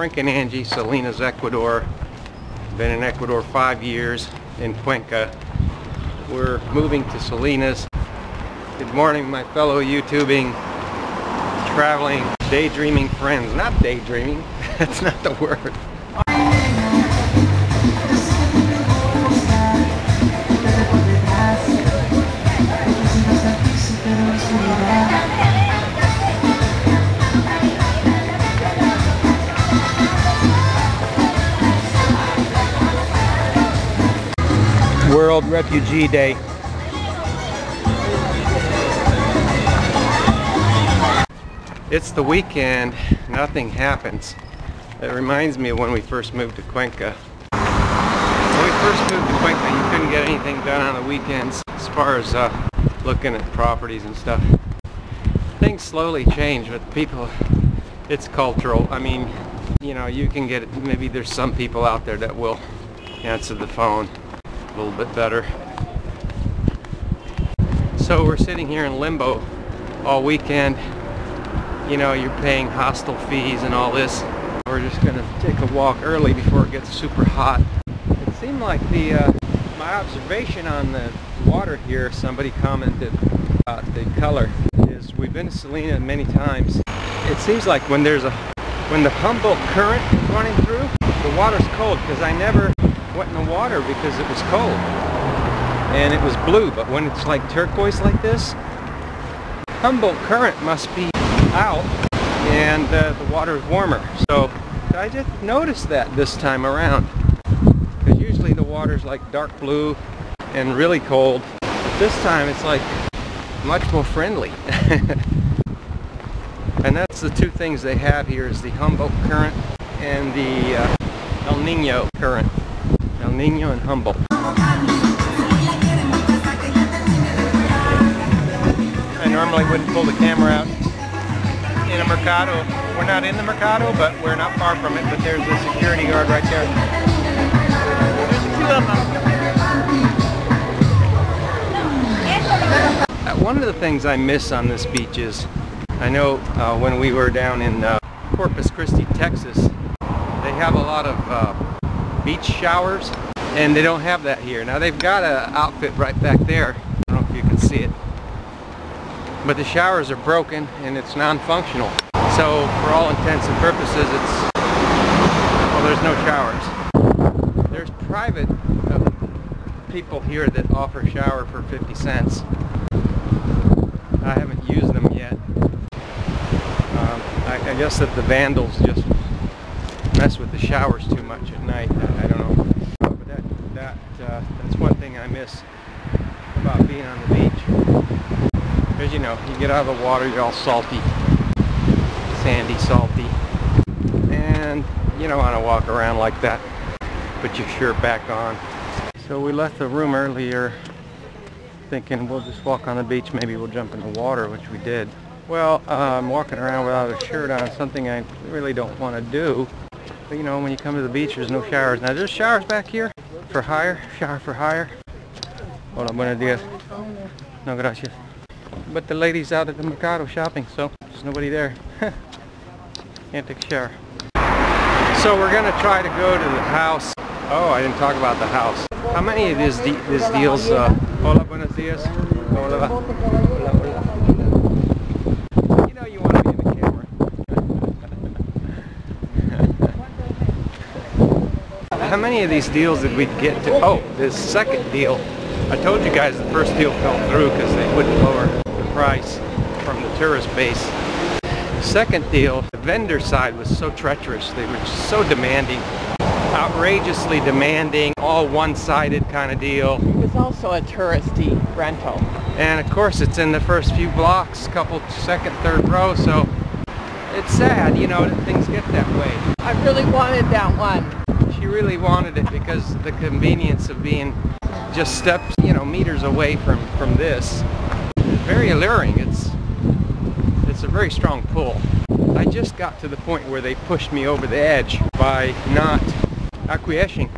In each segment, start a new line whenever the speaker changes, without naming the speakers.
Frank and Angie, Salinas, Ecuador. Been in Ecuador 5 years in Cuenca. We're moving to Salinas. Good morning, my fellow YouTubing, traveling, daydreaming friends. Not daydreaming, that's not the word. World Refugee Day. It's the weekend, nothing happens. It reminds me of when we first moved to Cuenca. When we first moved to Cuenca, you couldn't get anything done on the weekends as far as looking at properties and stuff. Things slowly change, but people, it's cultural. I mean, you know, you can get, maybe there's some people out there that will answer the phone a little bit better. So we're sitting here in limbo all weekend. You know, you're paying hostel fees and all this. We're just gonna take a walk early before it gets super hot. It seemed like my observation on the water here, somebody commented about the color, is we've been to Salinas many times. It seems like when the Humboldt current is running through, the water's cold, because I never went in the water because it was cold and it was blue, but when it's like turquoise like this, Humboldt current must be out and the water is warmer. So I just noticed that this time around, because usually the water's like dark blue and really cold, but this time it's like much more friendly. And that's the two things they have here, is the Humboldt current and the El Nino current. El Nino and Humboldt. I normally wouldn't pull the camera out in a mercado. We're not in the mercado, but we're not far from it. But there's a security guard right there. There's a few of them. One of the things I miss on this beach is, I know when we were down in Corpus Christi, Texas, they have a lot of beach showers, and they don't have that here. Now they've got an outfit right back there. I don't know if you can see it, but the showers are broken and it's non-functional. So for all intents and purposes, well, there's no showers. There's private people here that offer shower for 50 cents. I haven't used them yet. I guess that the vandals just mess with the showers too much at night. I don't know. But that's one thing I miss about being on the beach. Because, you know, you get out of the water, you're all salty, sandy, salty, and you don't want to walk around like that. Put your shirt back on. So we left the room earlier thinking we'll just walk on the beach, maybe we'll jump in the water, which we did. Well, I'm walking around without a shirt on, something I really don't want to do. But you know, when you come to the beach, there's no showers. Now there's showers back here for hire, shower for hire. Hola, buenos días. No, gracias. But the lady's out at the mercado shopping, so there's nobody there. Can't take a shower. So we're gonna try to go to the house. Oh, I didn't talk about the house. How many of these deals? Hola, buenos días. Hola. Hola, hola. You know you want to be in the camera. How many of these deals did we get to? Oh, this second deal. I told you guys the first deal fell through because they wouldn't lower the price from the tourist base. The second deal, the vendor side was so treacherous. They were just so demanding, outrageously demanding, all one-sided kind of deal.
It was also a touristy rental.
And of course it's in the first few blocks, couple second, third row, so it's sad, you know, that things get that way.
I really wanted that one.
She really wanted it because the convenience of being just steps, you know, meters away from this is very alluring. It's a very strong pull. I just got to the point where they pushed me over the edge by not acquiescing.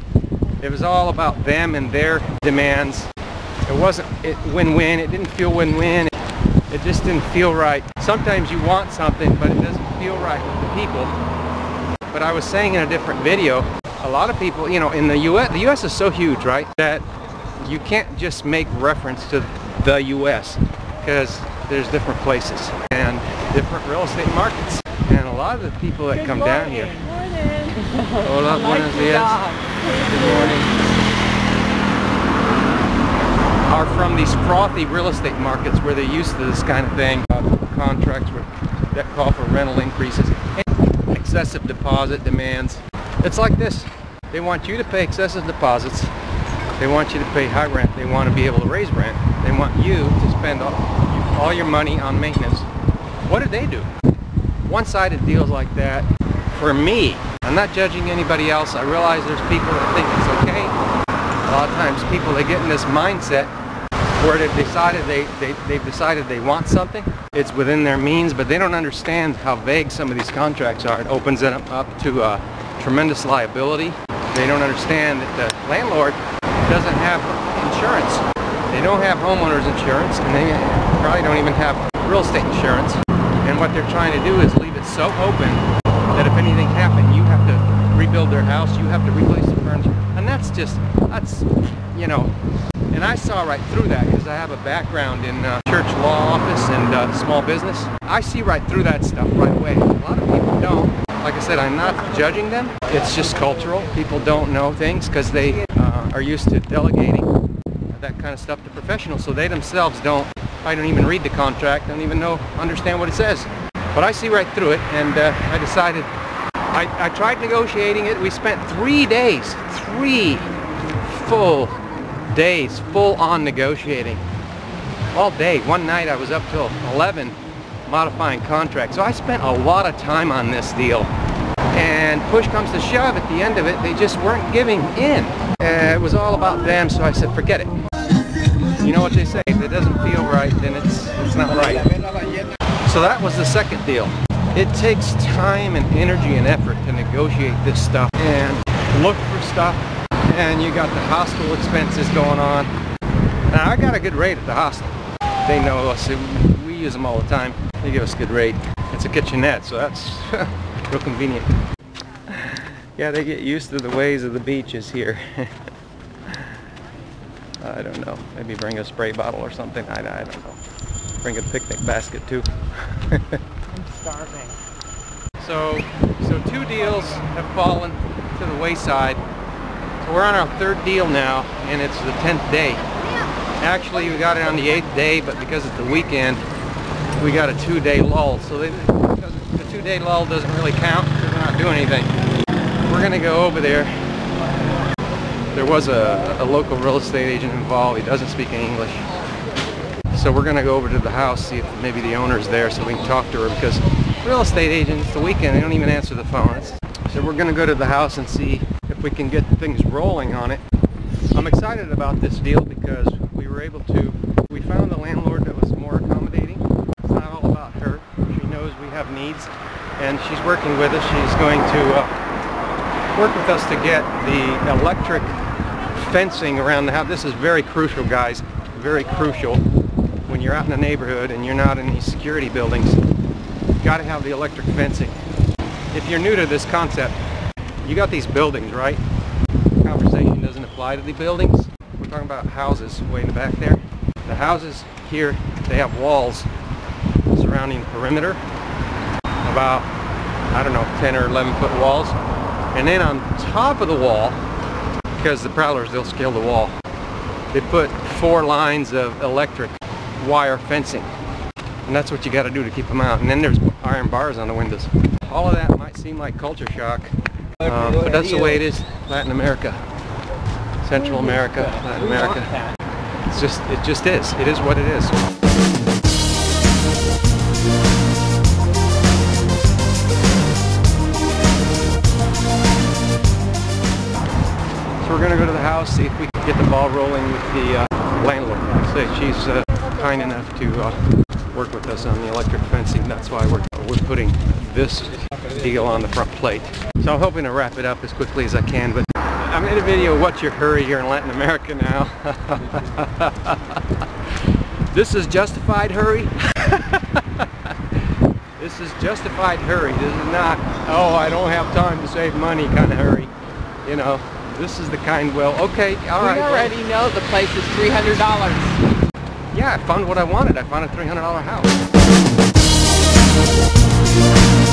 It was all about them and their demands. It wasn't win-win. It didn't feel win-win. It just didn't feel right. Sometimes you want something, but it doesn't feel right with the people. But I was saying in a different video, a lot of people, you know, in the US is so huge, right, that you can't just make reference to the US because there's different places and different real estate markets. And a lot of the people that come down here. Hola, buenos dias. Good morning. Are from these frothy real estate markets where they're used to this kind of thing. Contracts that call for rental increases, excessive deposit demands. It's like this. They want you to pay excessive deposits. They want you to pay high rent. They want to be able to raise rent. They want you to spend all your money on maintenance. What do they do? One-sided deals like that, for me, I'm not judging anybody else. I realize there's people that think it's okay. A lot of times people, they get in this mindset where they've decided they want something. It's within their means, but they don't understand how vague some of these contracts are. It opens them up to tremendous liability. They don't understand that the landlord doesn't have insurance. They don't have homeowners insurance, and they probably don't even have real estate insurance. And what they're trying to do is leave it so open that if anything happened, you have to rebuild their house, you have to replace the furniture. And that's, you know, and I saw right through that because I have a background in church law office and small business. I see right through that stuff right away. A lot of people don't. Like I said, I'm not judging them. It's just cultural. People don't know things because they are used to delegating that kind of stuff to professionals, so they themselves I don't even read the contract, don't even understand what it says. But I see right through it, and I decided, I tried negotiating it. We spent 3 days, 3 full days, full on negotiating. All day. One night I was up till 11 modifying contracts. So I spent a lot of time on this deal. And push comes to shove, at the end of it, they just weren't giving in. It was all about them, so I said, forget it. You know what they say, if it doesn't feel right, then it's not right. So that was the second deal. It takes time and energy and effort to negotiate this stuff and look for stuff. And you got the hostel expenses going on. Now I got a good rate at the hostel. They know us, we use them all the time. They give us a good rate. It's a kitchenette, so that's real convenient. Yeah, they get used to the ways of the beaches here. I don't know. Maybe bring a spray bottle or something. I don't know. Bring a picnic basket too.
I'm starving.
So 2 deals have fallen to the wayside. So we're on our 3rd deal now, and it's the 10th day. Actually, we got it on the 8th day, but because it's the weekend, we got a 2-day lull. So the 2-day lull doesn't really count because we're not doing anything. We're gonna go over there. There was a local real estate agent involved. He doesn't speak English. So we're gonna go over to the house, see if maybe the owner's there so we can talk to her, because real estate agents, the weekend, they don't even answer the phones. So we're gonna go to the house and see if we can get things rolling on it. I'm excited about this deal because we found a landlord that was more accommodating. It's not all about her. She knows we have needs, and she's working with us. She's going to work with us to get the electric fencing around the house. This is very crucial, guys. Very crucial. When you're out in the neighborhood and you're not in these security buildings, you've got to have the electric fencing. If you're new to this concept, you got these buildings, right? Conversation doesn't apply to the buildings. We're talking about houses way in the back there. The houses here, they have walls surrounding the perimeter. About, I don't know, 10 or 11 foot walls. And then on top of the wall, because the prowlers, they'll scale the wall, they put 4 lines of electric wire fencing. And that's what you got to do to keep them out. And then there's iron bars on the windows. All of that might seem like culture shock, but that's the way it is. Latin America, Central America, Latin America. It just is. It is what it is. So we're gonna go to the house, see if we can get the ball rolling with the landlord. Like I say, she's kind enough to work with us on the electric fencing. That's why we're putting this deal on the front plate. So I'm hoping to wrap it up as quickly as I can, but I made a video, what's your hurry here in Latin America now? This is justified hurry. This is justified hurry. This is not, oh, I don't have time to save money kind of hurry. You know, this is the kind, well, okay, all right.
We already know the place is $300.
Yeah, I found what I wanted. I found a $300 house.